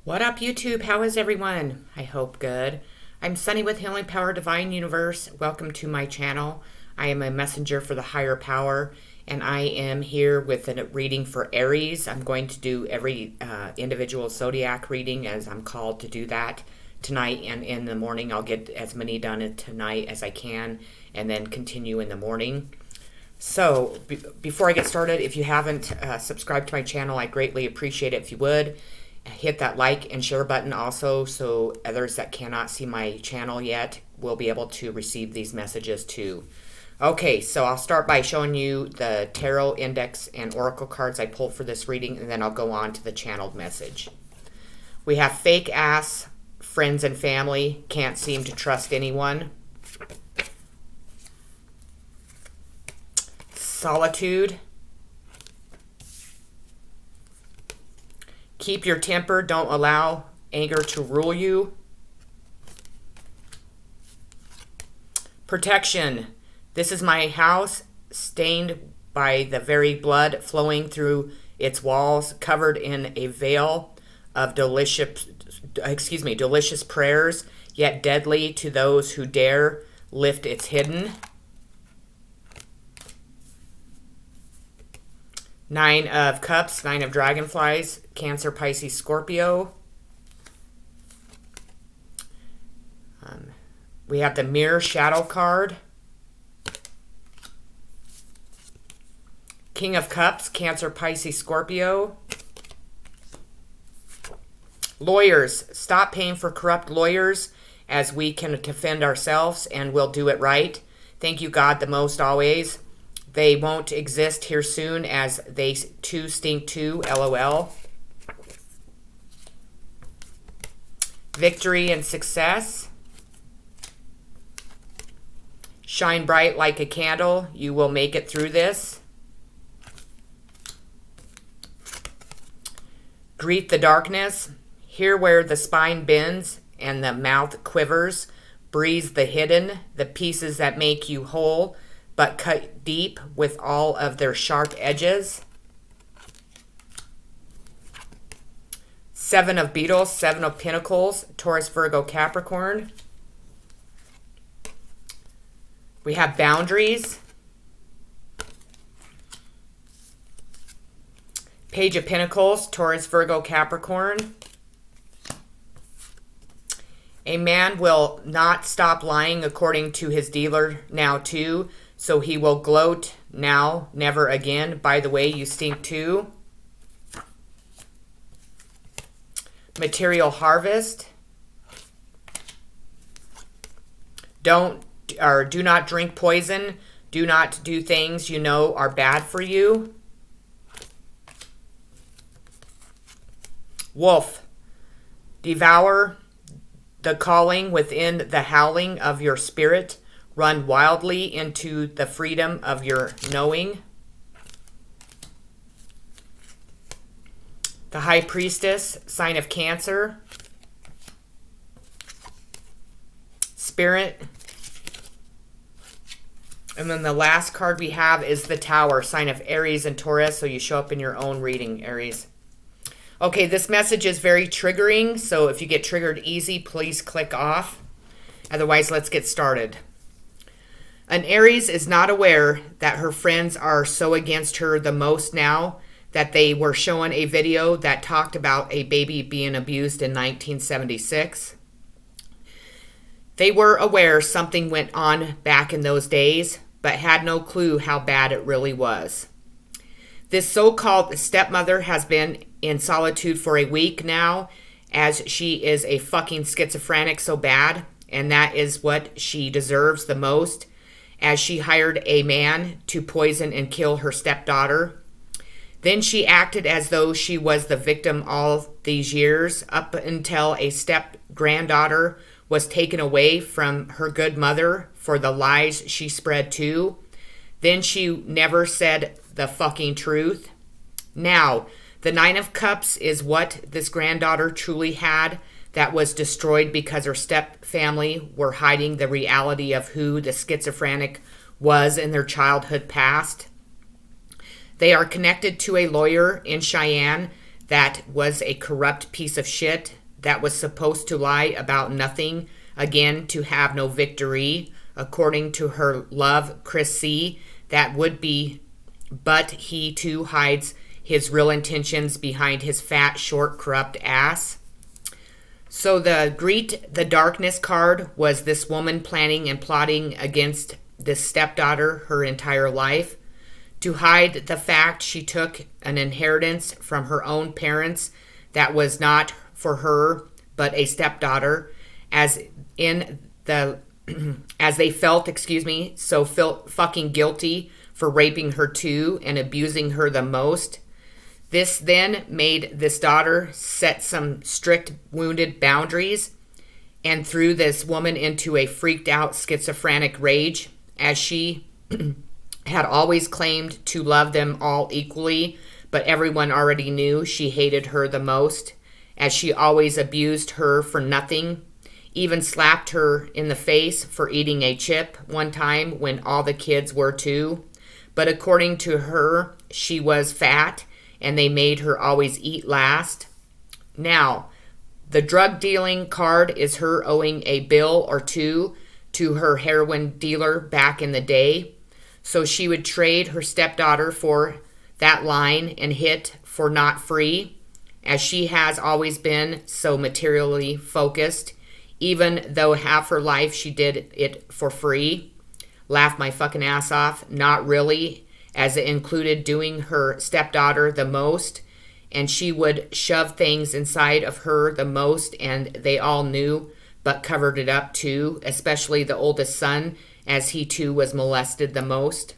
What up, YouTube? How is everyone? I hope good. I'm Sunny with Healing Power Divine Universe. Welcome to my channel. I am a messenger for the higher power, and I am here with a reading for Aries. I'm going to do every individual zodiac reading as I'm called to do that tonight and in the morning. I'll get as many done tonight as I can and then continue in the morning. So before I get started, if you haven't subscribed to my channel, I greatly appreciate it if you would. Hit that like and share button also so others that cannot see my channel yet will be able to receive these messages too. Okay, so I'll start by showing you the tarot index and oracle cards I pulled for this reading, and then I'll go on to the channeled message. We have fake ass, friends and family, can't seem to trust anyone. Solitude. Keep your temper. Don't allow anger to rule you. Protection. This is my house, stained by the very blood flowing through its walls, covered in a veil of delicious prayers, yet deadly to those who dare lift its hidden. Nine of Cups, Nine of Dragonflies, Cancer, Pisces, Scorpio. We have the Mirror Shadow card. King of Cups, Cancer, Pisces, Scorpio. Lawyers, stop paying for corrupt lawyers as we can defend ourselves and we'll do it right. Thank you, God, the most always. They won't exist here soon as they too stink too, LOL. Victory and success. Shine bright like a candle. You will make it through this. Greet the darkness. Here where the spine bends and the mouth quivers. Breathe the hidden, the pieces that make you whole, but cut deep with all of their sharp edges. Seven of Beetles, Seven of Pentacles, Taurus, Virgo, Capricorn. We have boundaries. Page of Pentacles, Taurus, Virgo, Capricorn. A man will not stop lying according to his dealer now too. So he will gloat now, never again. By the way, you stink too. Material harvest. Do not drink poison. Do not do things you know are bad for you. Wolf. Devour the calling within the howling of your spirit. Run wildly into the freedom of your knowing. The High Priestess, sign of Cancer. Spirit. And then the last card we have is the Tower, sign of Aries and Taurus, so you show up in your own reading, Aries. Okay, this message is very triggering, so if you get triggered easy, please click off. Otherwise, let's get started. An Aries is not aware that her friends are so against her the most now that they were showing a video that talked about a baby being abused in 1976. They were aware something went on back in those days, but had no clue how bad it really was. This so-called stepmother has been in solitude for a week now, as she is a fucking schizophrenic so bad, and that is what she deserves the most, as she hired a man to poison and kill her stepdaughter. Then she acted as though she was the victim all these years, up until a step-granddaughter was taken away from her good mother for the lies she spread too. Then she never said the fucking truth. Now, the Nine of Cups is what this granddaughter truly had, that was destroyed because her step family were hiding the reality of who the schizophrenic was in their childhood past. They are connected to a lawyer in Cheyenne that was a corrupt piece of shit that was supposed to lie about nothing, again, to have no victory, according to her love, Chris C. That would be, but he too hides his real intentions behind his fat, short, corrupt ass. So the Greet the Darkness card was this woman planning and plotting against this stepdaughter her entire life to hide the fact she took an inheritance from her own parents that was not for her but a stepdaughter, as in the as they felt, so felt fucking guilty for raping her too and abusing her the most. This then made this daughter set some strict wounded boundaries and threw this woman into a freaked out schizophrenic rage, as she had always claimed to love them all equally, but everyone already knew she hated her the most, as she always abused her for nothing, even slapped her in the face for eating a chip one time when all the kids were too. But according to her, she was fat and they made her always eat last. Now, the drug dealing card is her owing a bill or two to her heroin dealer back in the day. So she would trade her stepdaughter for that line and hit for not free, as she has always been so materially focused, even though half her life she did it for free. Laugh my fucking ass off. Not really, as it included doing her stepdaughter the most, and she would shove things inside of her the most, and they all knew, but covered it up too, especially the oldest son, as he too was molested the most.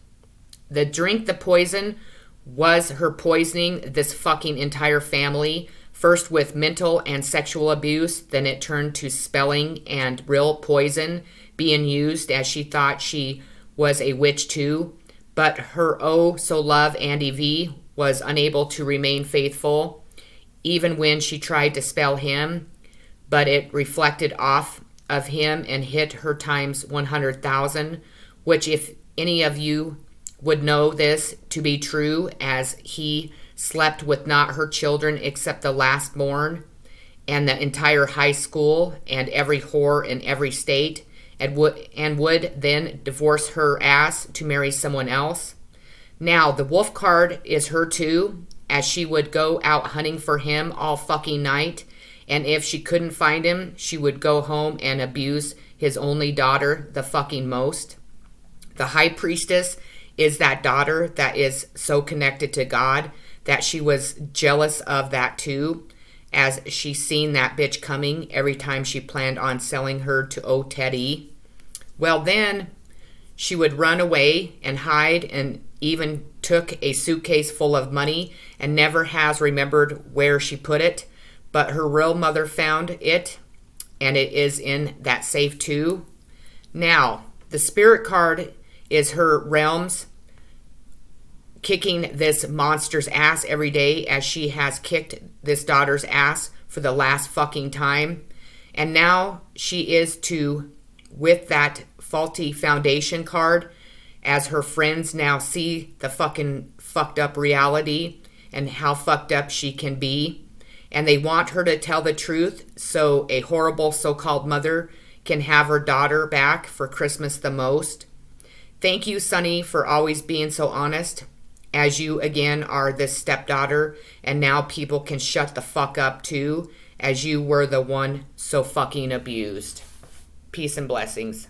The drink the poison was her poisoning this fucking entire family, first with mental and sexual abuse, then it turned to spelling and real poison being used, as she thought she was a witch too. But her oh so love Andy V was unable to remain faithful, even when she tried to spell him, but it reflected off of him and hit her times 100,000, which if any of you would know this to be true, as he slept with not her children except the last born and the entire high school and every whore in every state, and would then divorce her ass to marry someone else. Now, the wolf card is her too, as she would go out hunting for him all fucking night, and if she couldn't find him, she would go home and abuse his only daughter the fucking most. The high priestess is that daughter that is so connected to God that she was jealous of that too, as she seen that bitch coming every time she planned on selling her to old Teddy. Well, then she would run away and hide, and even took a suitcase full of money and never has remembered where she put it, but her real mother found it, and it is in that safe too. Now, the spirit card is her realms, kicking this monster's ass every day, as she has kicked this daughter's ass for the last fucking time. And now she is to, with that faulty foundation card, as her friends now see the fucking fucked up reality and how fucked up she can be. And they want her to tell the truth so a horrible so-called mother can have her daughter back for Christmas the most. Thank you, Sonny, for always being so honest, as you again are this stepdaughter, and now people can shut the fuck up too, as you were the one so fucking abused. Peace and blessings.